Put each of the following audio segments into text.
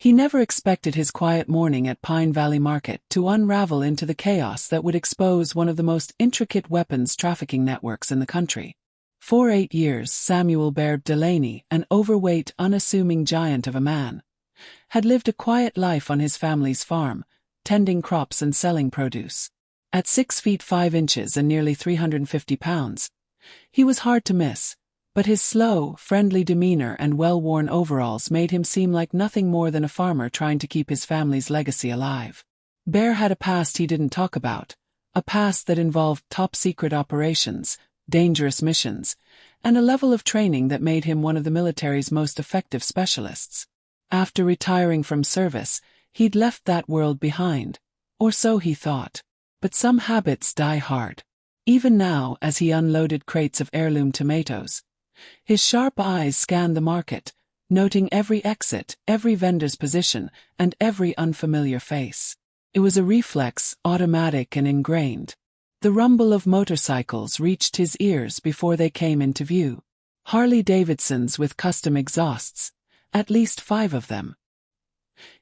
He never expected his quiet morning at Pine Valley Market to unravel into the chaos that would expose one of the most intricate weapons trafficking networks in the country. For 8 years, Samuel Baird Delaney, an overweight, unassuming giant of a man, had lived a quiet life on his family's farm, tending crops and selling produce. At 6 feet 5 inches and nearly 350 pounds, he was hard to miss, but his slow, friendly demeanor and well-worn overalls made him seem like nothing more than a farmer trying to keep his family's legacy alive. Bear had a past he didn't talk about, a past that involved top-secret operations, dangerous missions, and a level of training that made him one of the military's most effective specialists. After retiring from service, he'd left that world behind, or so he thought. But some habits die hard. Even now, as he unloaded crates of heirloom tomatoes, his sharp eyes scanned the market, noting every exit, every vendor's position, and every unfamiliar face. It was a reflex, automatic and ingrained. The rumble of motorcycles reached his ears before they came into view. Harley-Davidsons with custom exhausts, at least 5 of them.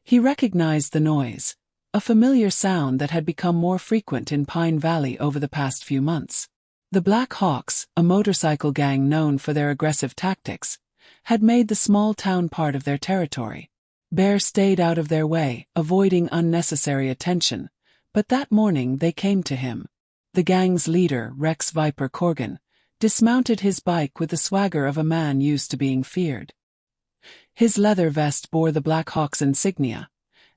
He recognized the noise, a familiar sound that had become more frequent in Pine Valley over the past few months. The Black Hawks, a motorcycle gang known for their aggressive tactics, had made the small town part of their territory. Bear stayed out of their way, avoiding unnecessary attention, but that morning they came to him. The gang's leader, Rex Viper Corgan, dismounted his bike with the swagger of a man used to being feared. His leather vest bore the Black Hawk's insignia,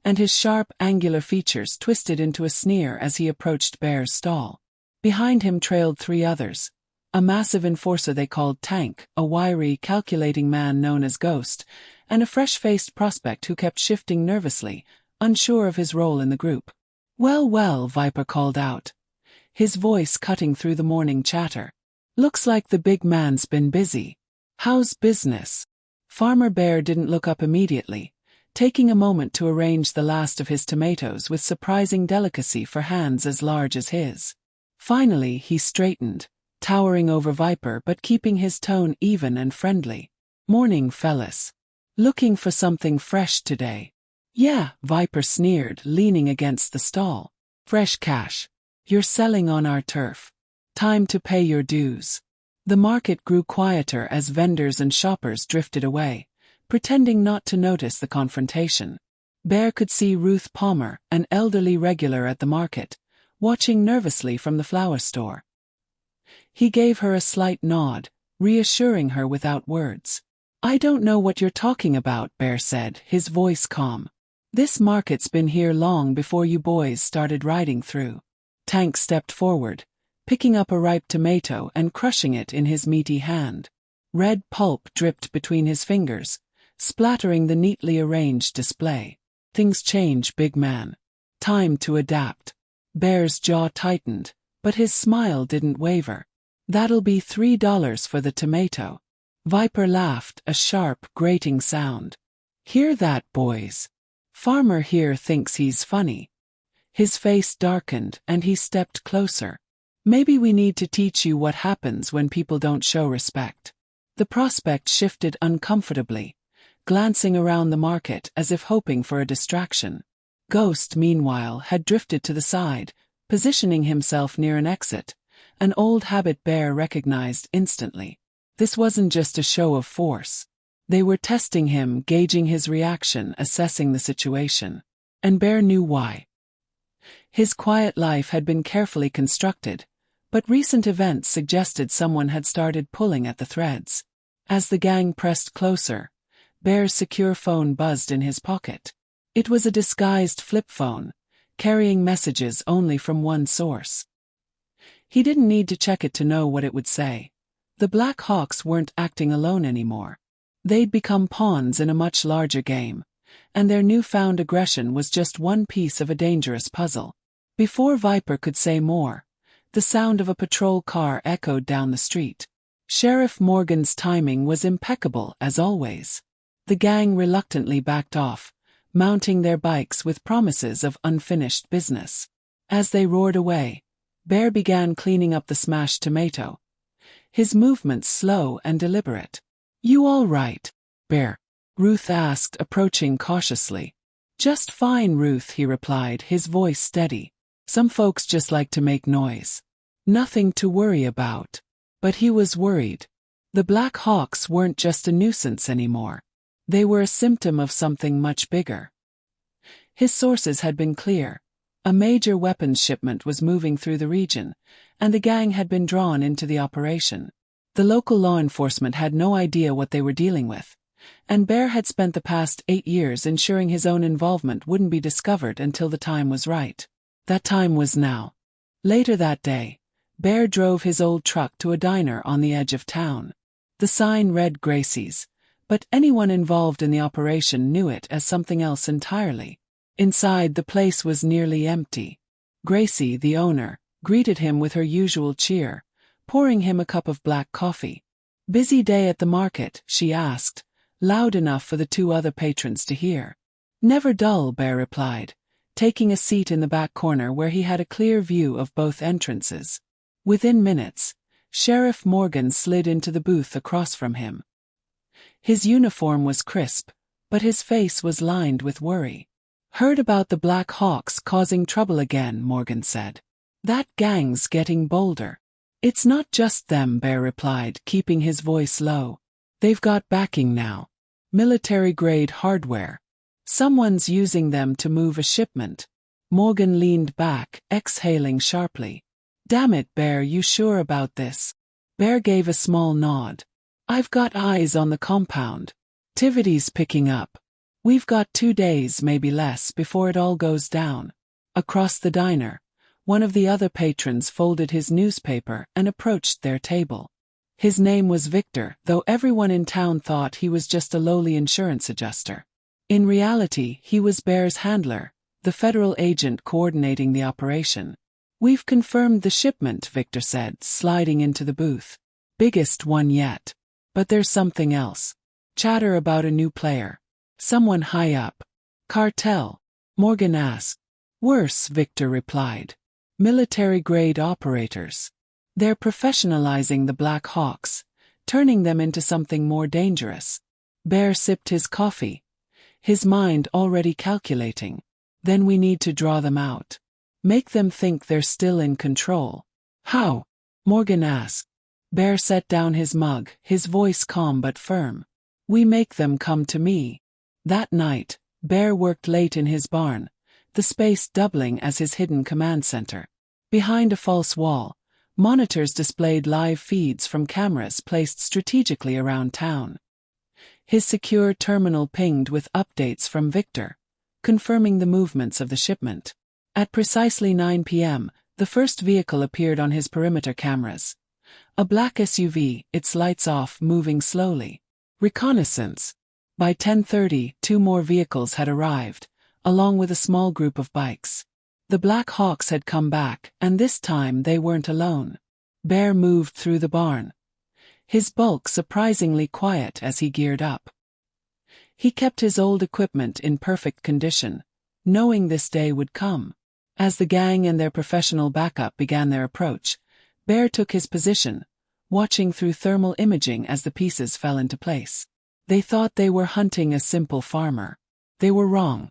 and his sharp, angular features twisted into a sneer as he approached Bear's stall. Behind him trailed 3 others, a massive enforcer they called Tank, a wiry, calculating man known as Ghost, and a fresh-faced prospect who kept shifting nervously, unsure of his role in the group. "Well, well," Viper called out, his voice cutting through the morning chatter. "Looks like the big man's been busy. How's business?" Farmer Bear didn't look up immediately, taking a moment to arrange the last of his tomatoes with surprising delicacy for hands as large as his. Finally, he straightened, towering over Viper but keeping his tone even and friendly. "Morning, fellas. Looking for something fresh today?" "Yeah," Viper sneered, leaning against the stall. "Fresh cash. You're selling on our turf. Time to pay your dues." The market grew quieter as vendors and shoppers drifted away, pretending not to notice the confrontation. Bear could see Ruth Palmer, an elderly regular at the market, watching nervously from the flower store. He gave her a slight nod, reassuring her without words. "I don't know what you're talking about," Bear said, his voice calm. "This market's been here long before you boys started riding through." Tank stepped forward, picking up a ripe tomato and crushing it in his meaty hand. Red pulp dripped between his fingers, splattering the neatly arranged display. "Things change, big man. Time to adapt." Bear's jaw tightened, but his smile didn't waver. "That'll be $3 for the tomato." Viper laughed, a sharp, grating sound. "Hear that, boys? Farmer here thinks he's funny." His face darkened and he stepped closer. "Maybe we need to teach you what happens when people don't show respect." The prospect shifted uncomfortably, glancing around the market as if hoping for a distraction. Ghost, meanwhile, had drifted to the side, positioning himself near an exit, an old habit Bear recognized instantly. This wasn't just a show of force. They were testing him, gauging his reaction, assessing the situation. And Bear knew why. His quiet life had been carefully constructed, but recent events suggested someone had started pulling at the threads. As the gang pressed closer, Bear's secure phone buzzed in his pocket. It was a disguised flip phone, carrying messages only from one source. He didn't need to check it to know what it would say. The Black Hawks weren't acting alone anymore. They'd become pawns in a much larger game, and their newfound aggression was just one piece of a dangerous puzzle. Before Viper could say more, the sound of a patrol car echoed down the street. Sheriff Morgan's timing was impeccable as always. The gang reluctantly backed off, mounting their bikes with promises of unfinished business. As they roared away, Bear began cleaning up the smashed tomato, his movements slow and deliberate. "You all right, Bear?" Ruth asked, approaching cautiously. Just fine, Ruth, he replied, his voice steady. Some folks just like to make noise. Nothing to worry about. But he was worried. The Black Hawks weren't just a nuisance anymore. They were a symptom of something much bigger. His sources had been clear. A major weapons shipment was moving through the region, and the gang had been drawn into the operation. The local law enforcement had no idea what they were dealing with, and Bear had spent the past 8 years ensuring his own involvement wouldn't be discovered until the time was right. That time was now. Later that day, Bear drove his old truck to a diner on the edge of town. The sign read Gracie's, but anyone involved in the operation knew it as something else entirely. Inside, the place was nearly empty. Gracie, the owner, greeted him with her usual cheer, pouring him a cup of black coffee. "Busy day at the market?" she asked, loud enough for the 2 other patrons to hear. "Never dull," Bear replied, taking a seat in the back corner where he had a clear view of both entrances. Within minutes, Sheriff Morgan slid into the booth across from him. His uniform was crisp, but his face was lined with worry. "Heard about the Black Hawks causing trouble again," Morgan said. "That gang's getting bolder." "It's not just them," Bear replied, keeping his voice low. "They've got backing now. Military-grade hardware. Someone's using them to move a shipment." Morgan leaned back, exhaling sharply. "Damn it, Bear, you sure about this?" Bear gave a small nod. "I've got eyes on the compound. Activity's picking up. We've got 2 days, maybe less, before it all goes down." Across the diner, one of the other patrons folded his newspaper and approached their table. His name was Victor, though everyone in town thought he was just a lowly insurance adjuster. In reality, he was Bear's handler, the federal agent coordinating the operation. "We've confirmed the shipment," Victor said, sliding into the booth. "Biggest one yet. But there's something else. Chatter about a new player. Someone high up." "Cartel?" Morgan asked. "Worse," Victor replied. "Military-grade operators. They're professionalizing the Black Hawks, turning them into something more dangerous." Bear sipped his coffee, his mind already calculating. "Then we need to draw them out. Make them think they're still in control." "How?" Morgan asked. Bear set down his mug, his voice calm but firm. "We make them come to me." That night, Bear worked late in his barn, the space doubling as his hidden command center. Behind a false wall, monitors displayed live feeds from cameras placed strategically around town. His secure terminal pinged with updates from Victor, confirming the movements of the shipment. At precisely 9 p.m., the first vehicle appeared on his perimeter cameras. A black SUV, its lights off, moving slowly. Reconnaissance. By 10:30, 2 more vehicles had arrived, along with a small group of bikes. The Black Hawks had come back, and this time they weren't alone. Bear moved through the barn, his bulk surprisingly quiet as he geared up. He kept his old equipment in perfect condition, knowing this day would come. As the gang and their professional backup began their approach, Bear took his position, watching through thermal imaging as the pieces fell into place. They thought they were hunting a simple farmer. They were wrong.